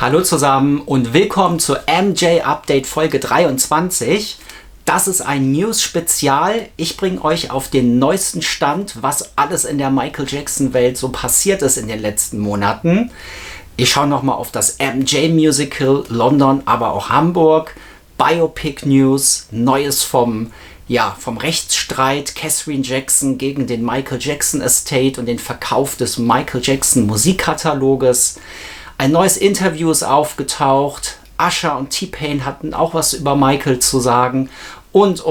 Hallo zusammen und willkommen zur MJ Update Folge 23. Das ist ein News-Spezial. Ich bringe euch auf den neuesten Stand, was alles in der Michael Jackson-Welt so passiert ist in den letzten Monaten. Ich schaue nochmal auf das MJ-Musical, London, aber auch Hamburg, Biopic-News, Neues vom Rechtsstreit Catherine Jackson gegen den Michael Jackson Estate und den Verkauf des Michael Jackson Musikkataloges. Ein neues Interview ist aufgetaucht. Usher und T-Pain hatten auch was über Michael zu sagen. Und.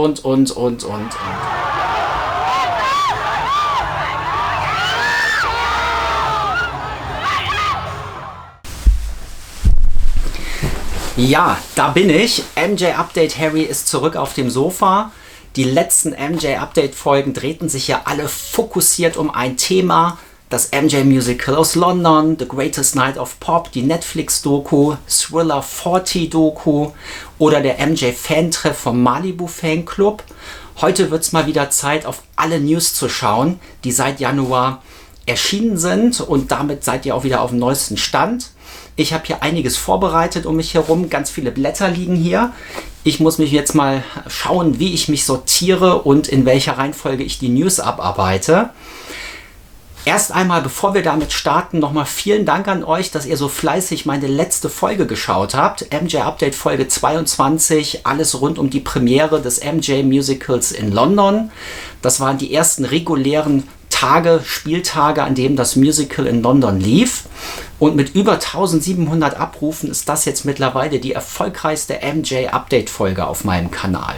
Ja, da bin ich. MJ Update Harry ist zurück auf dem Sofa. Die letzten MJ Update Folgen drehten sich ja alle fokussiert um ein Thema. Das MJ Musical aus London, The Greatest Night of Pop, die Netflix-Doku, Thriller 40-Doku oder der MJ-Fan-Treff vom Malibu Fanclub. Heute wird es mal wieder Zeit, auf alle News zu schauen, die seit Januar erschienen sind, und damit seid ihr auch wieder auf dem neuesten Stand. Ich habe hier einiges vorbereitet um mich herum, ganz viele Blätter liegen hier. Ich muss mich jetzt mal schauen, wie ich mich sortiere und in welcher Reihenfolge ich die News abarbeite. Erst einmal, bevor wir damit starten, nochmal vielen Dank an euch, dass ihr so fleißig meine letzte Folge geschaut habt. MJ Update Folge 22, alles rund um die Premiere des MJ Musicals in London. Das waren die ersten regulären Spieltage, an denen das Musical in London lief. Und mit über 1700 Abrufen ist das jetzt mittlerweile die erfolgreichste MJ Update Folge auf meinem Kanal.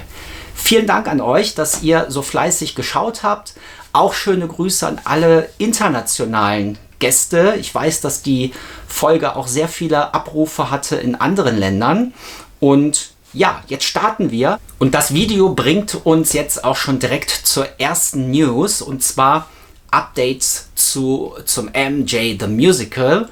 Vielen Dank an euch, dass ihr so fleißig geschaut habt. Auch schöne Grüße an alle internationalen Gäste. Ich weiß, dass die Folge auch sehr viele Abrufe hatte in anderen Ländern. Und ja, jetzt starten wir. Und das Video bringt uns jetzt auch schon direkt zur ersten News. Und zwar Updates zum MJ The Musical.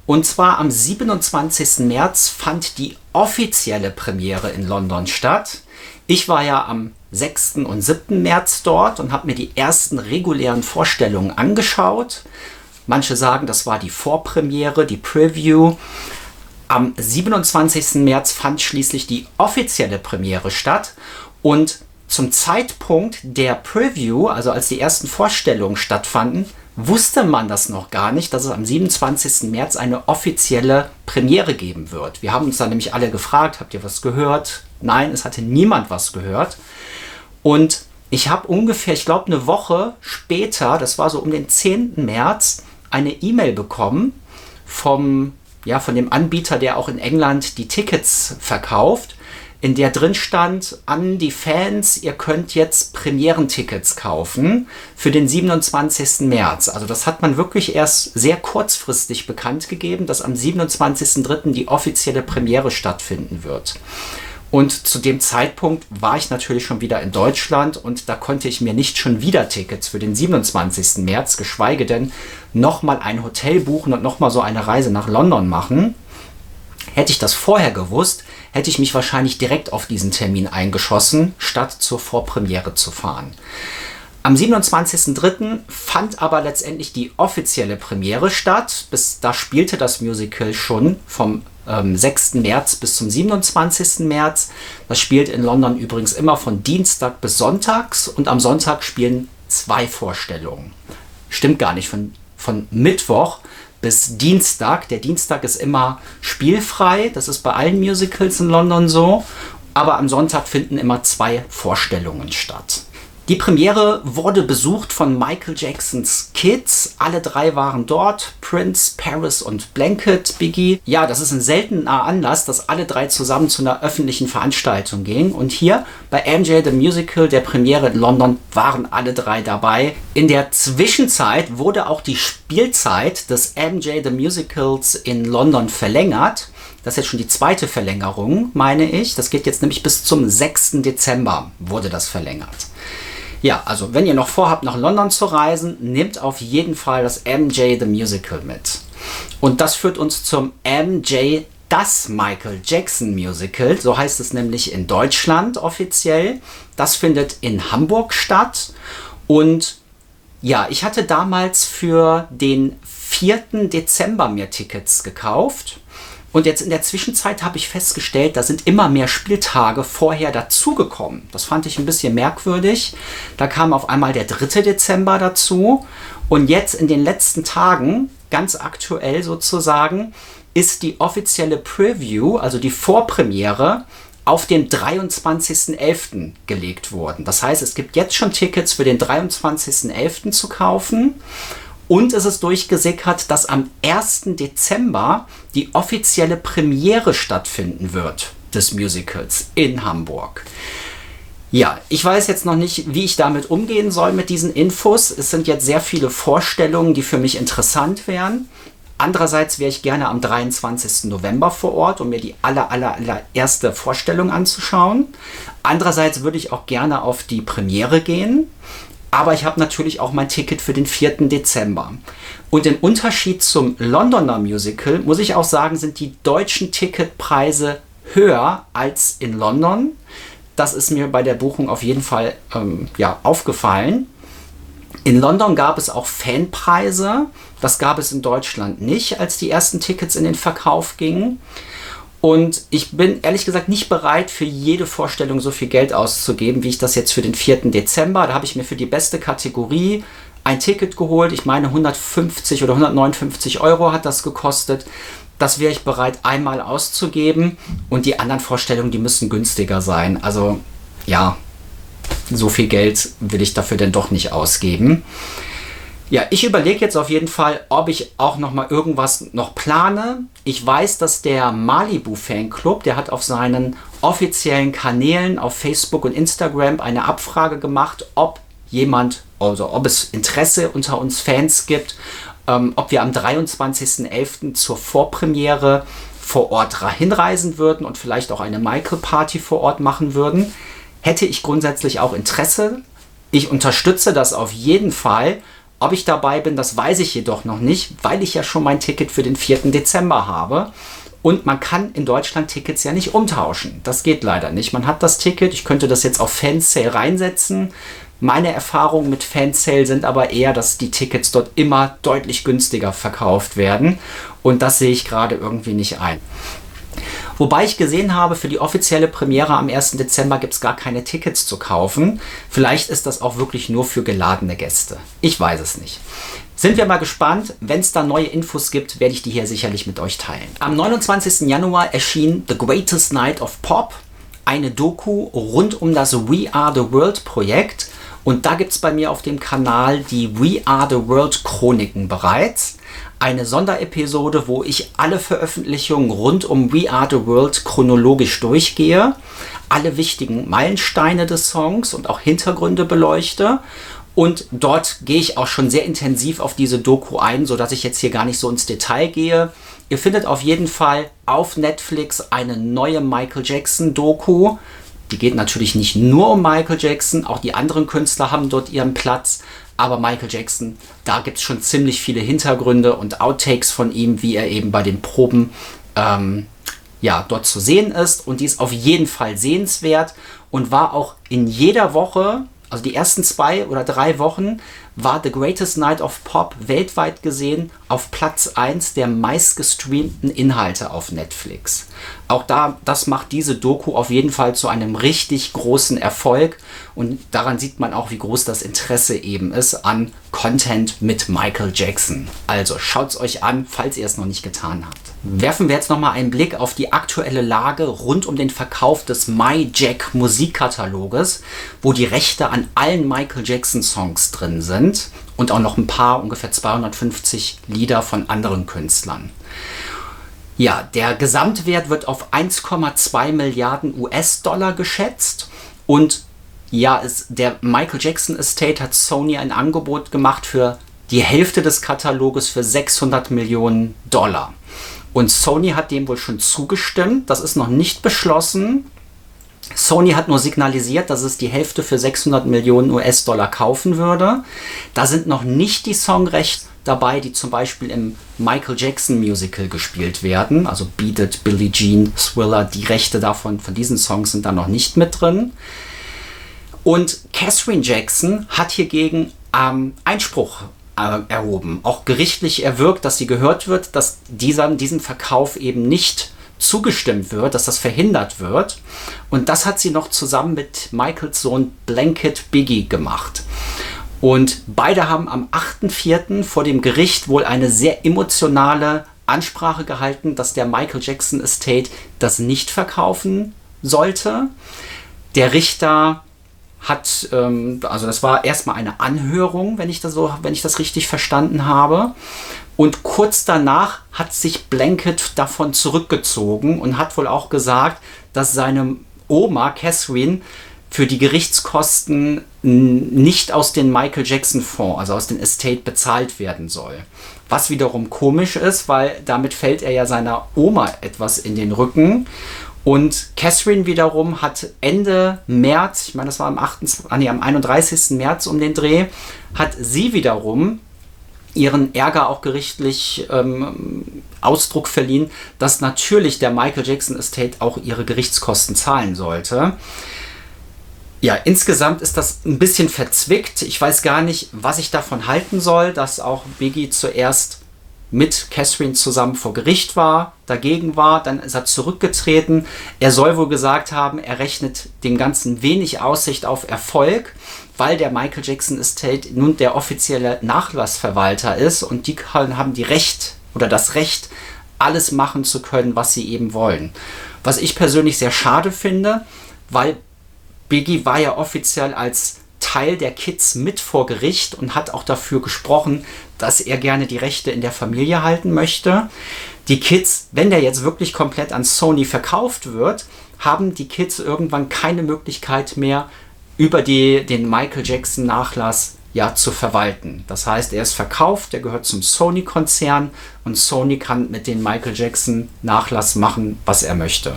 Und zwar am 27. März fand die offizielle Premiere in London statt. Ich war ja am 6. und 7. März dort und habe mir die ersten regulären Vorstellungen angeschaut. Manche sagen, das war die Vorpremiere, die Preview. Am 27. März fand schließlich die offizielle Premiere statt. Und zum Zeitpunkt der Preview, also als die ersten Vorstellungen stattfanden, wusste man das noch gar nicht, dass es am 27. März eine offizielle Premiere geben wird. Wir haben uns dann nämlich alle gefragt, habt ihr was gehört? Nein, es hatte niemand was gehört. Und ich habe ungefähr, ich glaube eine Woche später, das war so um den 10. März, eine E-Mail bekommen von dem Anbieter, der auch in England die Tickets verkauft, in der drin stand: an die Fans, ihr könnt jetzt Premierentickets kaufen für den 27. März. Also das hat man wirklich erst sehr kurzfristig bekannt gegeben, dass am 27.03. die offizielle Premiere stattfinden wird. Und zu dem Zeitpunkt war ich natürlich schon wieder in Deutschland und da konnte ich mir nicht schon wieder Tickets für den 27. März, geschweige denn nochmal ein Hotel buchen und nochmal so eine Reise nach London machen. Hätte ich das vorher gewusst, hätte ich mich wahrscheinlich direkt auf diesen Termin eingeschossen, statt zur Vorpremiere zu fahren. Am 27.03. fand aber letztendlich die offizielle Premiere statt. Da spielte das Musical schon vom 6. März bis zum 27. März. Das spielt in London übrigens immer von Dienstag bis Sonntags und am Sonntag spielen 2 Vorstellungen. Stimmt gar nicht, von Mittwoch bis Dienstag. Der Dienstag ist immer spielfrei, das ist bei allen Musicals in London so, aber am Sonntag finden immer 2 Vorstellungen statt. Die Premiere wurde besucht von Michael Jacksons Kids. Alle 3 waren dort: Prince, Paris und Blanket Biggie. Ja, das ist ein seltener Anlass, dass alle 3 zusammen zu einer öffentlichen Veranstaltung gehen. Und hier bei MJ The Musical, der Premiere in London, waren alle 3 dabei. In der Zwischenzeit wurde auch die Spielzeit des MJ The Musicals in London verlängert. Das ist jetzt schon die 2. Verlängerung, meine ich. Das geht jetzt nämlich bis zum 6. Dezember wurde das verlängert. Ja, also wenn ihr noch vorhabt, nach London zu reisen, nehmt auf jeden Fall das MJ The Musical mit. Und das führt uns zum MJ Das Michael Jackson Musical, so heißt es nämlich in Deutschland offiziell. Das findet in Hamburg statt. Und ja, ich hatte damals für den 4. Dezember mir Tickets gekauft. Und jetzt in der Zwischenzeit habe ich festgestellt, da sind immer mehr Spieltage vorher dazugekommen. Das fand ich ein bisschen merkwürdig. Da kam auf einmal der 3. Dezember dazu. Und jetzt in den letzten Tagen, ganz aktuell sozusagen, ist die offizielle Preview, also die Vorpremiere, auf den 23.11. gelegt worden. Das heißt, es gibt jetzt schon Tickets für den 23.11. zu kaufen. Und es ist durchgesickert, dass am 1. Dezember die offizielle Premiere stattfinden wird des Musicals in Hamburg. Ja, ich weiß jetzt noch nicht, wie ich damit umgehen soll mit diesen Infos. Es sind jetzt sehr viele Vorstellungen, die für mich interessant wären. Andererseits wäre ich gerne am 23. November vor Ort, um mir die allererste Vorstellung anzuschauen. Andererseits würde ich auch gerne auf die Premiere gehen. Aber ich habe natürlich auch mein Ticket für den 4. Dezember. Und im Unterschied zum Londoner Musical, muss ich auch sagen, sind die deutschen Ticketpreise höher als in London. Das ist mir bei der Buchung auf jeden Fall aufgefallen. In London gab es auch Fanpreise. Das gab es in Deutschland nicht, als die ersten Tickets in den Verkauf gingen. Und ich bin ehrlich gesagt nicht bereit, für jede Vorstellung so viel Geld auszugeben, wie ich das jetzt für den 4. Dezember. Da habe ich mir für die beste Kategorie ein Ticket geholt. Ich meine 150 oder 159 Euro hat das gekostet. Das wäre ich bereit, einmal auszugeben. Und die anderen Vorstellungen, die müssen günstiger sein. Also ja, so viel Geld will ich dafür denn doch nicht ausgeben. Ja, ich überlege jetzt auf jeden Fall, ob ich auch noch mal irgendwas noch plane. Ich weiß, dass der Malibu Fanclub, der hat auf seinen offiziellen Kanälen auf Facebook und Instagram eine Abfrage gemacht, ob es Interesse unter uns Fans gibt, ob wir am 23.11. zur Vorpremiere vor Ort hinreisen würden und vielleicht auch eine Michael-Party vor Ort machen würden. Hätte ich grundsätzlich auch Interesse. Ich unterstütze das auf jeden Fall. Ob ich dabei bin, das weiß ich jedoch noch nicht, weil ich ja schon mein Ticket für den 4. Dezember habe. Und man kann in Deutschland Tickets ja nicht umtauschen. Das geht leider nicht. Man hat das Ticket, ich könnte das jetzt auf Fansale reinsetzen. Meine Erfahrungen mit Fansale sind aber eher, dass die Tickets dort immer deutlich günstiger verkauft werden. Und das sehe ich gerade irgendwie nicht ein. Wobei ich gesehen habe, für die offizielle Premiere am 1. Dezember gibt es gar keine Tickets zu kaufen. Vielleicht ist das auch wirklich nur für geladene Gäste. Ich weiß es nicht. Sind wir mal gespannt. Wenn es da neue Infos gibt, werde ich die hier sicherlich mit euch teilen. Am 29. Januar erschien The Greatest Night of Pop, eine Doku rund um das We Are the World Projekt. Und da gibt es bei mir auf dem Kanal die We Are the World Chroniken bereits. Eine Sonderepisode, wo ich alle Veröffentlichungen rund um We Are the World chronologisch durchgehe, alle wichtigen Meilensteine des Songs und auch Hintergründe beleuchte. Und dort gehe ich auch schon sehr intensiv auf diese Doku ein, sodass ich jetzt hier gar nicht so ins Detail gehe. Ihr findet auf jeden Fall auf Netflix eine neue Michael Jackson Doku. Die geht natürlich nicht nur um Michael Jackson, auch die anderen Künstler haben dort ihren Platz. Aber Michael Jackson, da gibt es schon ziemlich viele Hintergründe und Outtakes von ihm, wie er eben bei den Proben dort zu sehen ist. Und die ist auf jeden Fall sehenswert und war auch in jeder Woche, also die ersten 2 oder 3 Wochen, war The Greatest Night of Pop weltweit gesehen auf Platz 1 der meistgestreamten Inhalte auf Netflix. Auch das macht diese Doku auf jeden Fall zu einem richtig großen Erfolg und daran sieht man auch, wie groß das Interesse eben ist an Content mit Michael Jackson. Also schaut es euch an, falls ihr es noch nicht getan habt. Werfen wir jetzt nochmal einen Blick auf die aktuelle Lage rund um den Verkauf des MyJack Musikkataloges, wo die Rechte an allen Michael Jackson Songs drin sind und auch noch ein paar, ungefähr 250 Lieder von anderen Künstlern. Ja, der Gesamtwert wird auf 1,2 Milliarden US-Dollar geschätzt und ja, der Michael Jackson Estate hat Sony ein Angebot gemacht für die Hälfte des Kataloges für 600 Millionen Dollar. Und Sony hat dem wohl schon zugestimmt. Das ist noch nicht beschlossen. Sony hat nur signalisiert, dass es die Hälfte für 600 Millionen US-Dollar kaufen würde. Da sind noch nicht die Songrechte dabei, die zum Beispiel im Michael Jackson Musical gespielt werden. Also Beat It, Billie Jean, Thriller, die Rechte davon, von diesen Songs sind da noch nicht mit drin. Und Catherine Jackson hat hiergegen Einspruch erhoben, auch gerichtlich erwirkt, dass sie gehört wird, dass diesem Verkauf eben nicht zugestimmt wird, dass das verhindert wird. Und das hat sie noch zusammen mit Michaels Sohn Blanket Biggie gemacht. Und beide haben am 8.4. vor dem Gericht wohl eine sehr emotionale Ansprache gehalten, dass der Michael Jackson Estate das nicht verkaufen sollte. Der Richter hat, also das war erstmal eine Anhörung, wenn ich das richtig verstanden habe. Und kurz danach hat sich Blanket davon zurückgezogen und hat wohl auch gesagt, dass seine Oma Catherine für die Gerichtskosten nicht aus den Michael Jackson Fonds, also aus dem Estate, bezahlt werden soll. Was wiederum komisch ist, weil damit fällt er ja seiner Oma etwas in den Rücken. Und Catherine wiederum hat Ende März, ich meine, das war am 31. März um den Dreh, hat sie wiederum ihren Ärger auch gerichtlich Ausdruck verliehen, dass natürlich der Michael Jackson Estate auch ihre Gerichtskosten zahlen sollte. Ja, insgesamt ist das ein bisschen verzwickt. Ich weiß gar nicht, was ich davon halten soll, dass auch Biggie zuerst mit Catherine zusammen vor Gericht war, dagegen war, dann ist er zurückgetreten. Er soll wohl gesagt haben, er rechnet dem Ganzen wenig Aussicht auf Erfolg, weil der Michael Jackson Estate nun der offizielle Nachlassverwalter ist und die haben das Recht, alles machen zu können, was sie eben wollen. Was ich persönlich sehr schade finde, weil Biggie war ja offiziell als Teil der Kids mit vor Gericht und hat auch dafür gesprochen, dass er gerne die Rechte in der Familie halten möchte. Die Kids, wenn der jetzt wirklich komplett an Sony verkauft wird, haben die Kids irgendwann keine Möglichkeit mehr, über den Michael Jackson Nachlass zu verwalten. Das heißt, er ist verkauft, er gehört zum Sony-Konzern und Sony kann mit dem Michael Jackson Nachlass machen, was er möchte.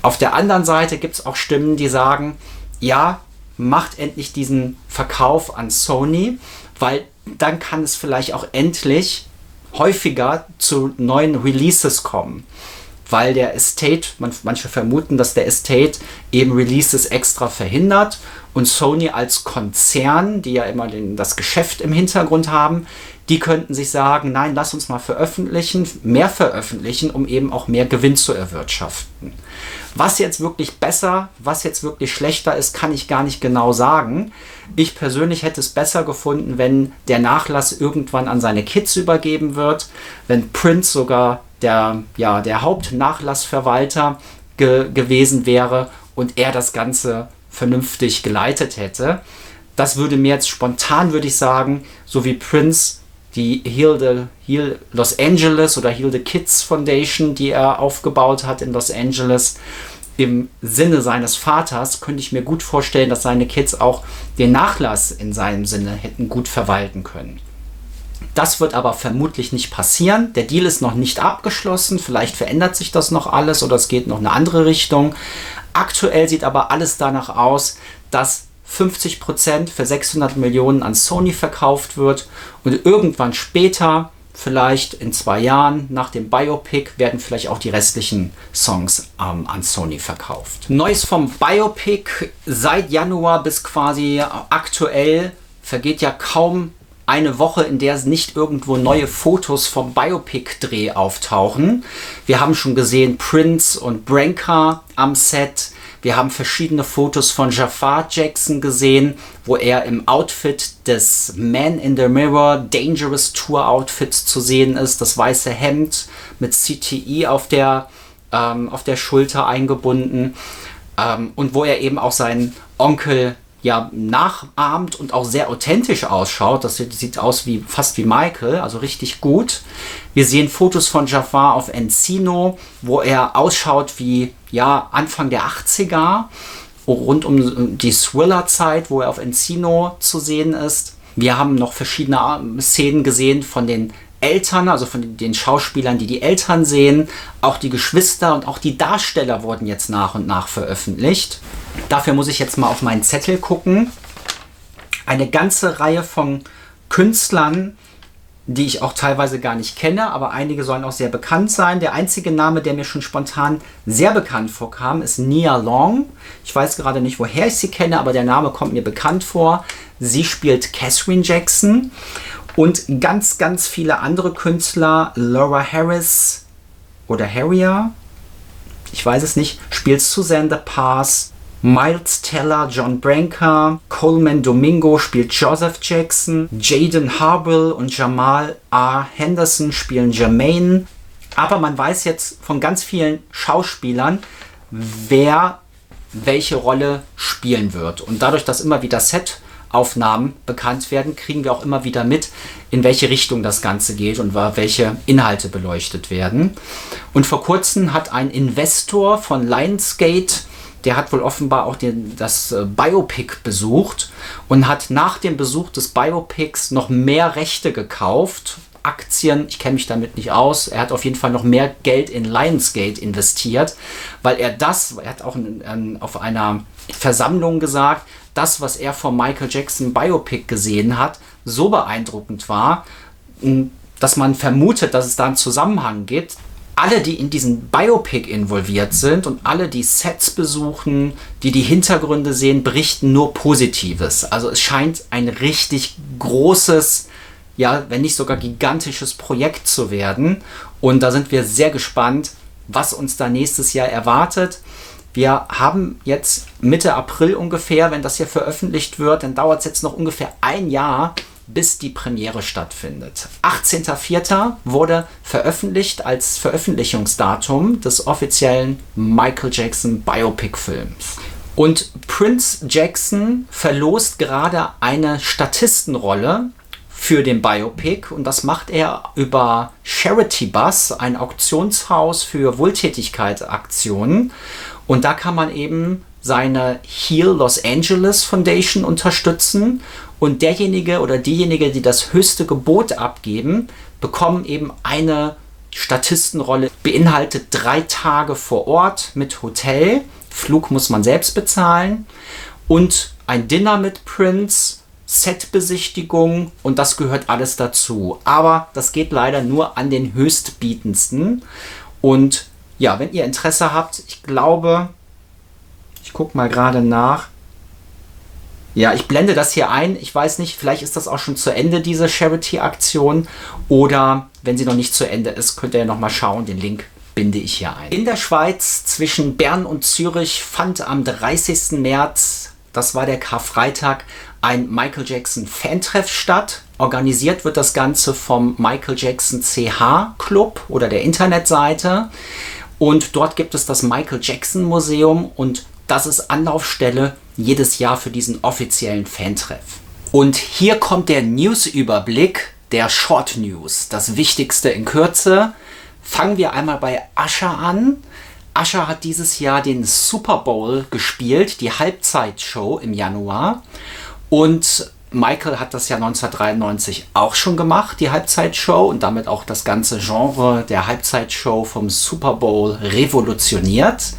Auf der anderen Seite gibt es auch Stimmen, die sagen, ja, macht endlich diesen Verkauf an Sony, weil dann kann es vielleicht auch endlich häufiger zu neuen Releases kommen. Weil der Estate, manche vermuten, dass der Estate eben Releases extra verhindert und Sony als Konzern, die ja immer das Geschäft im Hintergrund haben, die könnten sich sagen, nein, lass uns mal mehr veröffentlichen, um eben auch mehr Gewinn zu erwirtschaften. Was jetzt wirklich besser, was jetzt wirklich schlechter ist, kann ich gar nicht genau sagen. Ich persönlich hätte es besser gefunden, wenn der Nachlass irgendwann an seine Kids übergeben wird, wenn Prince sogar der Hauptnachlassverwalter gewesen wäre und er das Ganze vernünftig geleitet hätte. Das würde mir jetzt spontan, würde ich sagen, so wie Prince die Heal Los Angeles oder Heal the Kids Foundation, die er aufgebaut hat in Los Angeles, im Sinne seines Vaters, könnte ich mir gut vorstellen, dass seine Kids auch den Nachlass in seinem Sinne hätten gut verwalten können. Das wird aber vermutlich nicht passieren. Der Deal ist noch nicht abgeschlossen. Vielleicht verändert sich das noch alles oder es geht noch eine andere Richtung. Aktuell sieht aber alles danach aus, dass 50% für 600 Millionen an Sony verkauft wird und irgendwann später, vielleicht in 2 Jahren nach dem Biopic, werden vielleicht auch die restlichen Songs an Sony verkauft. Neues vom Biopic: Seit Januar bis quasi aktuell vergeht ja kaum eine Woche, in der nicht irgendwo neue Fotos vom Biopic-Dreh auftauchen. Wir haben schon gesehen Prince und Branca am Set. Wir haben verschiedene Fotos von Jafar Jackson gesehen, wo er im Outfit des Man in the Mirror Dangerous Tour Outfits zu sehen ist. Das weiße Hemd mit CTE auf der Schulter eingebunden. Und wo er eben auch seinen Onkel nachahmt und auch sehr authentisch ausschaut. Das sieht aus fast wie Michael, also richtig gut. Wir sehen Fotos von Jafar auf Encino, wo er ausschaut wie Anfang der 80er, rund um die Thriller-Zeit, wo er auf Encino zu sehen ist. Wir haben noch verschiedene Szenen gesehen von den Eltern, also von den Schauspielern, die Eltern sehen. Auch die Geschwister und auch die Darsteller wurden jetzt nach und nach veröffentlicht. Dafür muss ich jetzt mal auf meinen Zettel gucken. Eine ganze Reihe von Künstlern, die ich auch teilweise gar nicht kenne, aber einige sollen auch sehr bekannt sein. Der einzige Name, der mir schon spontan sehr bekannt vorkam, ist Nia Long. Ich weiß gerade nicht, woher ich sie kenne, aber der Name kommt mir bekannt vor. Sie spielt Catherine Jackson. Und ganz, ganz viele andere Künstler, Laura Harris oder Harrier, ich weiß es nicht, spielt Suzanne the Pass, Miles Teller, John Branca, Coleman Domingo spielt Joseph Jackson, Jaden Harwell und Jamal R. Henderson spielen Jermaine. Aber man weiß jetzt von ganz vielen Schauspielern, wer welche Rolle spielen wird. Und dadurch, dass immer wieder Set-Aufnahmen bekannt werden, kriegen wir auch immer wieder mit, in welche Richtung das Ganze geht und welche Inhalte beleuchtet werden. Und vor kurzem hat ein Investor von Lionsgate, der hat wohl offenbar auch das Biopic besucht und hat nach dem Besuch des Biopics noch mehr Rechte gekauft. Aktien, ich kenne mich damit nicht aus. Er hat auf jeden Fall noch mehr Geld in Lionsgate investiert, weil er hat auch auf einer Versammlung gesagt, das, was er vom Michael Jackson Biopic gesehen hat, so beeindruckend war, dass man vermutet, dass es da einen Zusammenhang gibt. Alle, die in diesen Biopic involviert sind und alle, die Sets besuchen, die Hintergründe sehen, berichten nur Positives. Also es scheint ein richtig großes, ja, wenn nicht sogar gigantisches Projekt zu werden. Und da sind wir sehr gespannt, was uns da nächstes Jahr erwartet. Wir haben jetzt Mitte April ungefähr, wenn das hier veröffentlicht wird, dann dauert es jetzt noch ungefähr ein Jahr, bis die Premiere stattfindet. 18.04. wurde veröffentlicht als Veröffentlichungsdatum des offiziellen Michael Jackson Biopic-Films. Und Prince Jackson verlost gerade eine Statistenrolle für den Biopic und das macht er über Charity Bus, ein Auktionshaus für Wohltätigkeitsaktionen. Und da kann man eben seine Heal Los Angeles Foundation unterstützen und derjenige oder diejenige, die das höchste Gebot abgeben, bekommen eben eine Statistenrolle, beinhaltet 3 Tage vor Ort mit Hotel, Flug muss man selbst bezahlen und ein Dinner mit Prince, Setbesichtigung und das gehört alles dazu. Aber das geht leider nur an den Höchstbietendsten. Und ja, wenn ihr Interesse habt, ich glaube, ich gucke mal gerade nach. Ja, ich blende das hier ein. Ich weiß nicht, vielleicht ist das auch schon zu Ende, diese Charity-Aktion. Oder wenn sie noch nicht zu Ende ist, könnt ihr ja nochmal schauen. Den Link binde ich hier ein. In der Schweiz zwischen Bern und Zürich fand am 30. März, das war der Karfreitag, ein Michael Jackson Fantreff statt. Organisiert wird das Ganze vom Michael Jackson CH Club oder der Internetseite. Und dort gibt es das Michael Jackson Museum und das ist Anlaufstelle jedes Jahr für diesen offiziellen Fantreff. Und hier kommt der News-Überblick der Short News. Das Wichtigste in Kürze. Fangen wir einmal bei Usher an. Usher hat dieses Jahr den Super Bowl gespielt, die Halbzeitshow im Januar. Und Michael hat das ja 1993 auch schon gemacht, die Halbzeitshow, und damit auch das ganze Genre der Halbzeitshow vom Super Bowl revolutioniert.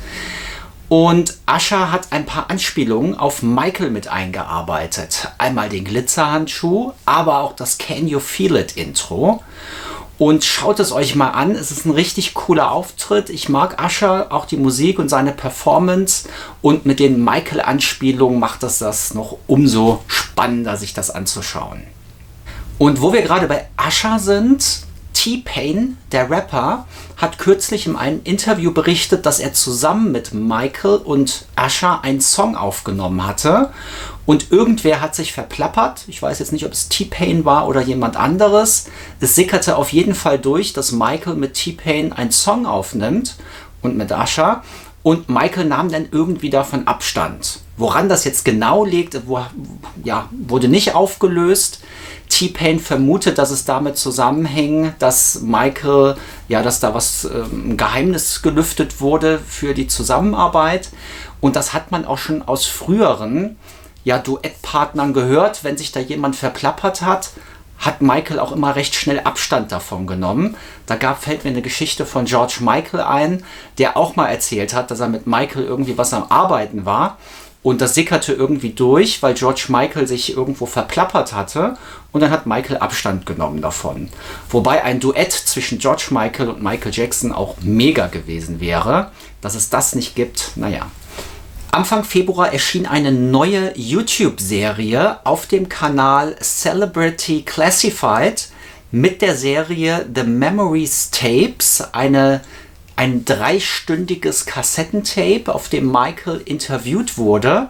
Und Usher hat ein paar Anspielungen auf Michael mit eingearbeitet. Einmal den Glitzerhandschuh, aber auch das Can You Feel It Intro. Und schaut es euch mal an, es ist ein richtig cooler Auftritt. Ich mag Usher, auch die Musik und seine Performance. Und mit den Michael-Anspielungen macht es das noch umso spannender, sich das anzuschauen. Und wo wir gerade bei Usher sind, T-Pain, der Rapper, hat kürzlich in einem Interview berichtet, dass er zusammen mit Michael und Usher einen Song aufgenommen hatte. Und irgendwer hat sich verplappert. Ich weiß jetzt nicht, ob es T-Pain war oder jemand anderes. Es sickerte auf jeden Fall durch, dass Michael mit T-Pain einen Song aufnimmt und mit Usher. Und Michael nahm dann irgendwie davon Abstand. Woran das jetzt genau liegt, wurde nicht aufgelöst. T-Pain vermutet, dass es damit zusammenhängt, dass Michael, dass da ein Geheimnis gelüftet wurde für die Zusammenarbeit. Und das hat man auch schon aus früheren Duettpartnern gehört. Wenn sich da jemand verplappert hat, hat Michael auch immer recht schnell Abstand davon genommen. Fällt mir eine Geschichte von George Michael ein, der auch mal erzählt hat, dass er mit Michael irgendwie was am Arbeiten war. Und das sickerte irgendwie durch, weil George Michael sich irgendwo verplappert hatte. Und dann hat Michael Abstand genommen davon. Wobei ein Duett zwischen George Michael und Michael Jackson auch mega gewesen wäre. Dass es das nicht gibt, naja. Anfang Februar erschien eine neue YouTube-Serie auf dem Kanal Celebrity Classified mit der Serie The Memories Tapes, ein dreistündiges Kassettentape, auf dem Michael interviewt wurde.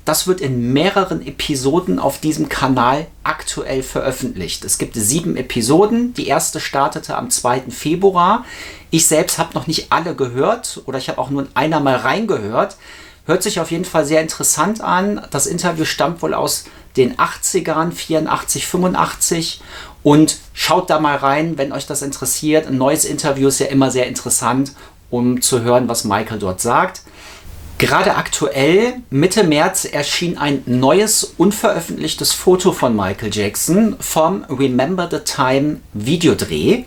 Das wird in mehreren Episoden auf diesem Kanal aktuell veröffentlicht. Es gibt 7 Episoden. Die erste startete am 2. Februar. Ich selbst habe noch nicht alle gehört oder ich habe auch nur in einer mal reingehört. Hört sich auf jeden Fall sehr interessant an. Das Interview stammt wohl aus den 80ern, 84, 85. Und schaut da mal rein, wenn euch das interessiert. Ein neues Interview ist ja immer sehr interessant, um zu hören, was Michael dort sagt. Gerade aktuell, Mitte März, erschien ein neues, unveröffentlichtes Foto von Michael Jackson vom Remember the Time Videodreh.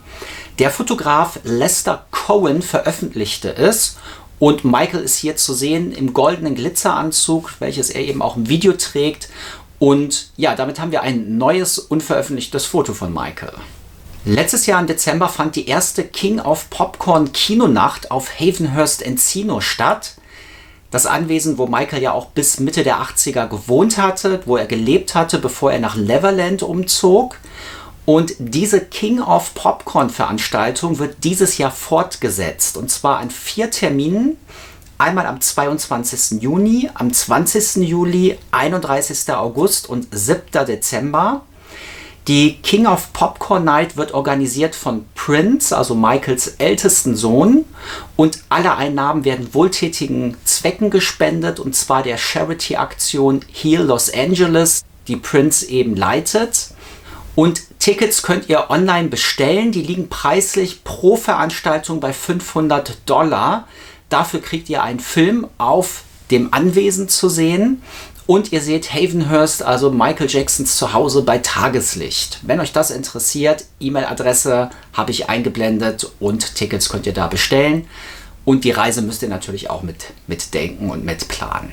Der Fotograf Lester Cohen veröffentlichte es und Michael ist hier zu sehen im goldenen Glitzeranzug, welches er eben auch im Video trägt. Und ja, damit haben wir ein neues, unveröffentlichtes Foto von Michael. Letztes Jahr im Dezember fand die erste King of Popcorn Kinonacht auf Havenhurst Encino statt. Das Anwesen, wo Michael ja auch bis Mitte der 80er gewohnt hatte, wo er gelebt hatte, bevor er nach Neverland umzog. Und diese King of Popcorn Veranstaltung wird dieses Jahr fortgesetzt. Und zwar an 4 Terminen. Einmal am 22. Juni, am 20. Juli, 31. August und 7. Dezember. Die King of Popcorn Night wird organisiert von Prince, also Michaels ältesten Sohn. Und alle Einnahmen werden wohltätigen Zwecken gespendet, und zwar der Charity-Aktion Heal Los Angeles, die Prince eben leitet. Und Tickets könnt ihr online bestellen. Die liegen preislich pro Veranstaltung bei $500. Dafür kriegt ihr einen Film auf dem Anwesen zu sehen. Und ihr seht Havenhurst, also Michael Jacksons Zuhause bei Tageslicht. Wenn euch das interessiert, E-Mail-Adresse habe ich eingeblendet und Tickets könnt ihr da bestellen. Und die Reise müsst ihr natürlich auch mitdenken und mitplanen.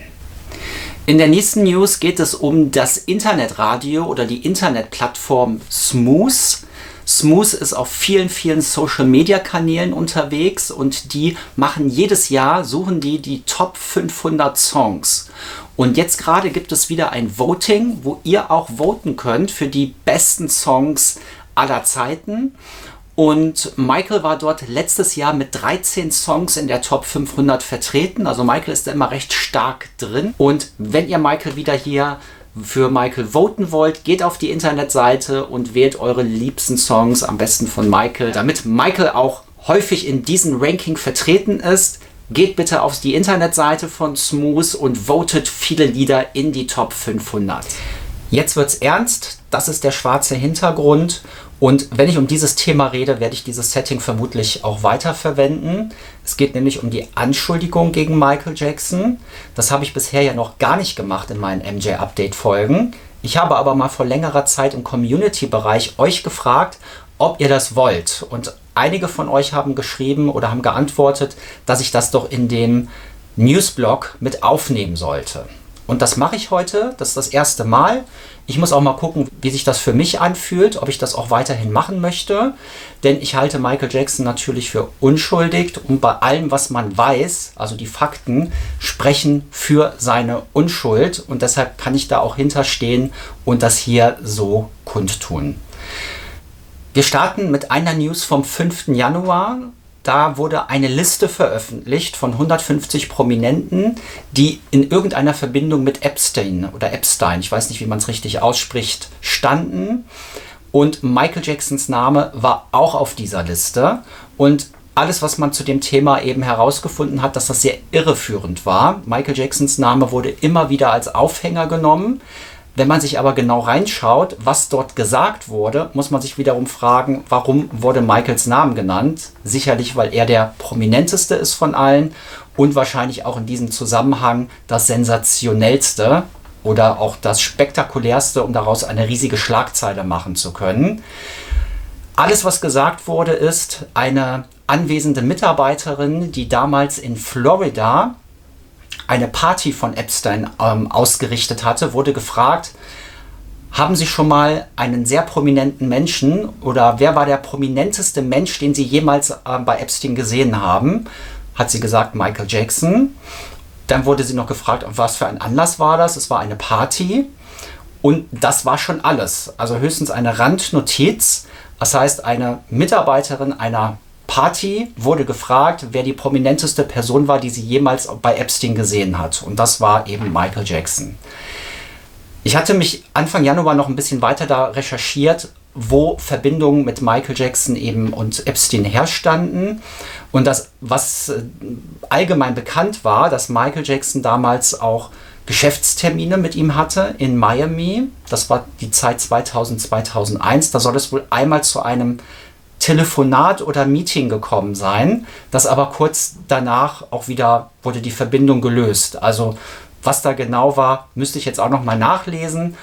In der nächsten News geht es um das Internetradio oder die Internetplattform Smooth. Smooth ist auf vielen, vielen Social-Media-Kanälen unterwegs und die machen jedes Jahr, suchen die Top 500 Songs. Und jetzt gerade gibt es wieder ein Voting, wo ihr auch voten könnt für die besten Songs aller Zeiten. Und Michael war dort letztes Jahr mit 13 Songs in der Top 500 vertreten. Also Michael ist da immer recht stark drin. Und wenn ihr Michael wieder hier für Michael voten wollt, geht auf die Internetseite und wählt eure liebsten Songs, am besten von Michael. Damit Michael auch häufig in diesem Ranking vertreten ist, geht bitte auf die Internetseite von Smooth und votet viele Lieder in die Top 500. Jetzt wird's ernst, das ist der schwarze Hintergrund. Und wenn ich um dieses Thema rede, werde ich dieses Setting vermutlich auch weiterverwenden. Es geht nämlich um die Anschuldigung gegen Michael Jackson. Das habe ich bisher ja noch gar nicht gemacht in meinen MJ-Update-Folgen. Ich habe aber mal vor längerer Zeit im Community-Bereich euch gefragt, ob ihr das wollt. Und einige von euch haben geschrieben oder haben geantwortet, dass ich das doch in dem Newsblog mit aufnehmen sollte. Und das mache ich heute, das ist das erste Mal. Ich muss auch mal gucken, wie sich das für mich anfühlt, ob ich das auch weiterhin machen möchte. Denn ich halte Michael Jackson natürlich für unschuldig und bei allem, was man weiß, also die Fakten, sprechen für seine Unschuld. Und deshalb kann ich da auch hinterstehen und das hier so kundtun. Wir starten mit einer News vom 5. Januar. Da wurde eine Liste veröffentlicht von 150 Prominenten, die in irgendeiner Verbindung mit Epstein, ich weiß nicht, wie man es richtig ausspricht, standen. Und Michael Jacksons Name war auch auf dieser Liste. Und alles, was man zu dem Thema eben herausgefunden hat, dass das sehr irreführend war. Michael Jacksons Name wurde immer wieder als Aufhänger genommen. Wenn man sich aber genau reinschaut, was dort gesagt wurde, muss man sich wiederum fragen, warum wurde Michaels Namen genannt? Sicherlich, weil er der prominenteste ist von allen und wahrscheinlich auch in diesem Zusammenhang das sensationellste oder auch das spektakulärste, um daraus eine riesige Schlagzeile machen zu können. Alles, was gesagt wurde, ist eine anwesende Mitarbeiterin, die damals in Florida eine Party von Epstein ausgerichtet hatte, wurde gefragt, haben Sie schon mal einen sehr prominenten Menschen oder wer war der prominenteste Mensch, den Sie jemals bei Epstein gesehen haben? Hat sie gesagt, Michael Jackson. Dann wurde sie noch gefragt, was für ein Anlass war das. Es war eine Party und das war schon alles. Also höchstens eine Randnotiz. Das heißt, eine Mitarbeiterin einer Party wurde gefragt, wer die prominenteste Person war, die sie jemals bei Epstein gesehen hat. Und das war eben Michael Jackson. Ich hatte mich Anfang Januar noch ein bisschen weiter da recherchiert, wo Verbindungen mit Michael Jackson eben und Epstein herstanden. Und das, was allgemein bekannt war, dass Michael Jackson damals auch Geschäftstermine mit ihm hatte in Miami. Das war die Zeit 2000, 2001. Da soll es wohl einmal zu einem Telefonat oder Meeting gekommen sein, das aber kurz danach auch wieder wurde die Verbindung gelöst. Also was da genau war, müsste ich jetzt auch noch mal nachlesen.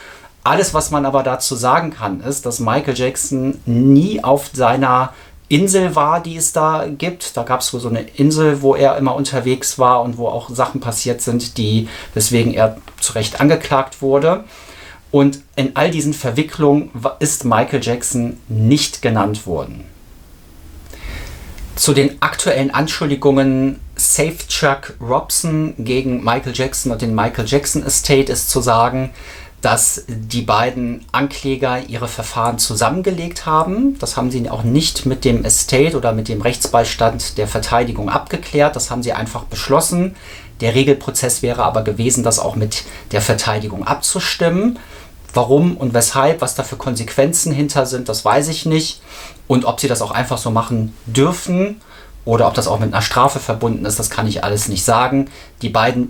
Alles, was man aber dazu sagen kann, ist, dass Michael Jackson nie auf seiner Insel war, die es da gibt. Da gab es wohl so eine Insel, wo er immer unterwegs war und wo auch Sachen passiert sind, weswegen er zu Recht angeklagt wurde. Und in all diesen Verwicklungen ist Michael Jackson nicht genannt worden. Zu den aktuellen Anschuldigungen Safe Chuck Robson gegen Michael Jackson und den Michael Jackson Estate ist zu sagen, dass die beiden Ankläger ihre Verfahren zusammengelegt haben. Das haben sie auch nicht mit dem Estate oder mit dem Rechtsbeistand der Verteidigung abgeklärt. Das haben sie einfach beschlossen. Der Regelprozess wäre aber gewesen, das auch mit der Verteidigung abzustimmen. Warum und weshalb, was da für Konsequenzen hinter sind, das weiß ich nicht. Und ob sie das auch einfach so machen dürfen oder ob das auch mit einer Strafe verbunden ist, das kann ich alles nicht sagen. Die beiden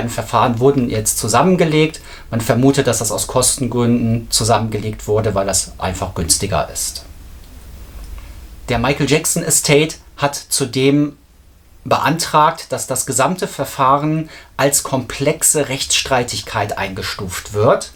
Verfahren wurden jetzt zusammengelegt. Man vermutet, dass das aus Kostengründen zusammengelegt wurde, weil das einfach günstiger ist. Der Michael Jackson Estate hat zudem beantragt, dass das gesamte Verfahren als komplexe Rechtsstreitigkeit eingestuft wird.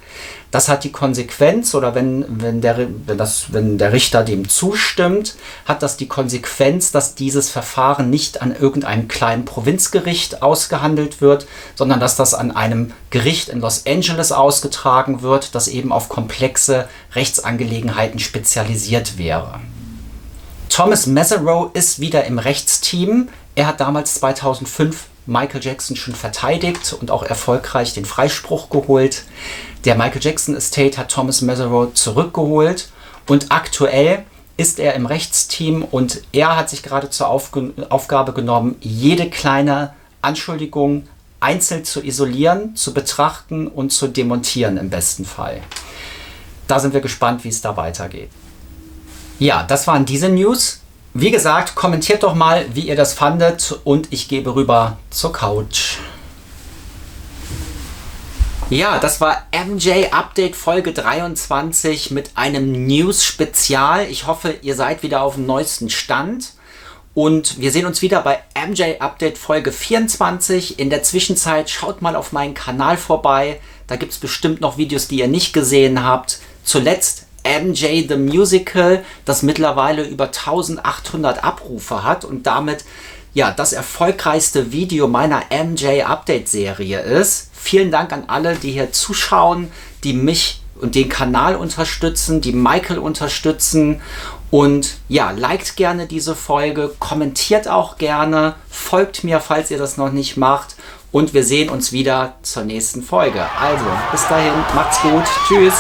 Das hat die Konsequenz, oder wenn der Richter dem zustimmt, hat das die Konsequenz, dass dieses Verfahren nicht an irgendeinem kleinen Provinzgericht ausgehandelt wird, sondern dass das an einem Gericht in Los Angeles ausgetragen wird, das eben auf komplexe Rechtsangelegenheiten spezialisiert wäre. Thomas Mesereau ist wieder im Rechtsteam. Er hat damals 2005 Michael Jackson schon verteidigt und auch erfolgreich den Freispruch geholt. Der Michael Jackson Estate hat Thomas Mesereau zurückgeholt und aktuell ist er im Rechtsteam und er hat sich gerade zur Aufgabe genommen, jede kleine Anschuldigung einzeln zu isolieren, zu betrachten und zu demontieren im besten Fall. Da sind wir gespannt, wie es da weitergeht. Ja, das waren diese News. Wie gesagt, kommentiert doch mal, wie ihr das fandet und ich gebe rüber zur Couch. Ja, das war MJ Update Folge 23 mit einem News-Spezial. Ich hoffe, ihr seid wieder auf dem neuesten Stand. Und wir sehen uns wieder bei MJ Update Folge 24. In der Zwischenzeit schaut mal auf meinen Kanal vorbei. Da gibt es bestimmt noch Videos, die ihr nicht gesehen habt. Zuletzt MJ the Musical, das mittlerweile über 1800 Abrufe hat und damit ja das erfolgreichste Video meiner MJ Update Serie ist. Vielen Dank an alle, die hier zuschauen, die mich und den Kanal unterstützen, die Michael unterstützen. Und ja, liked gerne diese Folge, kommentiert auch gerne, folgt mir, falls ihr das noch nicht macht. Und wir sehen uns wieder zur nächsten Folge. Also, bis dahin, macht's gut, tschüss.